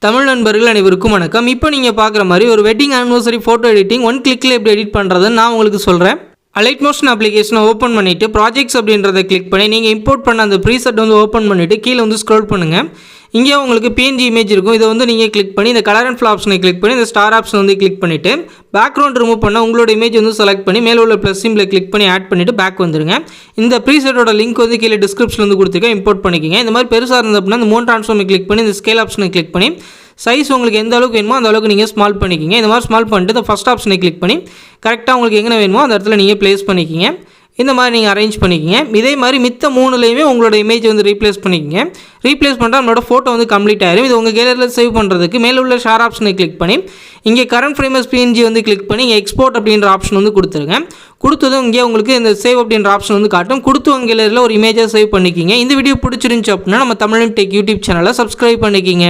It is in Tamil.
தமிழ் நண்பர்கள் அனைவருக்கும் வணக்கம். இப்போ நீங்கள் பார்க்குற மாதிரி ஒரு wedding anniversary photo editing one கிளிக்கில் எப்படி எடிட் பண்ணுறதுன்னு நான் உங்களுக்கு சொல்கிறேன். அலைட் மோஷன் அப்ளிகேஷனை ஓப்பன் பண்ணிவிட்டு ப்ராஜெக்ட்ஸ் அப்படின்றத கிளிக் பண்ணி நீங்கள் இம்போர்ட் பண்ண அந்த ப்ரீசெட் ஓப்பன் பண்ணிவிட்டு கீழே ஸ்க்ரோல் பண்ணுங்கள். இங்கே உங்களுக்கு PNG இமேஜ் இருக்கும். இதை நீங்கள் கிளிக் பண்ணி இந்த கலர் அண்ட் ஃபில் ஆப்ஷனை கிளிக் பண்ணி இந்த ஸ்டார் ஆப்ஷன் கிளிக் பண்ணிவிட்டு பேக்ரவுண்ட் ரிமூவ் பண்ண உங்களோட இமேஜ் செலக்ட் பண்ணி மேலே உள்ள ப்ளஸ் சிம்பிளை கிளிக் பண்ணி ஆட் பண்ணிவிட்டு பேக் வந்துருங்க. இந்த ப்ரீசெட்டோட லிங்க் கீழே டிஸ்கிரிப்ஷனில் கொடுத்துருக்கேன். இம்போர்ட் பண்ணிக்கோங்க. இந்த மாதிரி பெருசாக இருந்தது அப்படின்னா இந்த மூணு ட்ரான்ஸ்ஃபார்மை கிளிக் பண்ணி இந்த ஸ்கேல் ஆப்ஷனை கிளிக் பண்ணி சைஸ் உங்களுக்கு எந்த அளவுக்கு வேணுமோ அந்த அளவுக்கு நீங்கள் ஸ்மால் பண்ணிக்கிங்க. இந்த மாதிரி ஸ்மால் பண்ணிட்டு இந்த ஃபஸ்ட் ஆப்ஷனை கிளிக் பண்ணி கரெக்டாக உங்களுக்கு எங்கே வேணுமோ அந்த இடத்துல நீங்கள் ப்ளேஸ் பண்ணிக்கிங்க. இந்த மாதிரி நீங்கள் அரேஞ்ச் பண்ணிக்கிங்க. இதே மாதிரி மித்த மூணுலேயுமே உங்களோட இமேஜ் ரீப்ளேஸ் பண்ணிக்கிங்க. ரீப்ளேஸ் பண்ணிட்டா நம்மளோட ஃபோட்டோ கம்ப்ளீட் ஆயிரும். இது உங்கள் கேலரியில் சேவ் பண்ணுறதுக்கு மேலே உள்ள ஷேர் ஆப்ஷனை கிளிக் பண்ணி இங்கே கரண்ட் ஃப்ரேமஸ் PNG கிளிக் பண்ணி இங்கே எக்ஸ்போர்ட் அப்படின்ற ஆப்ஷன் கொடுத்துருங்க. கொடுத்ததும் இங்கே உங்களுக்கு இந்த சேவ் அப்படின்ற ஆப்ஷன் காட்டும். கொடுத்து உங்கள் கேலரியில் ஒரு இமேஜை சேவ் பண்ணிக்கிங்க. இந்த வீடியோ பிடிச்சிருந்துச்சு அப்படின்னா நம்ம தமிழ் டெக் யூடியூப் சேனலை சப்ஸ்கிரைப் பண்ணிக்கிங்க.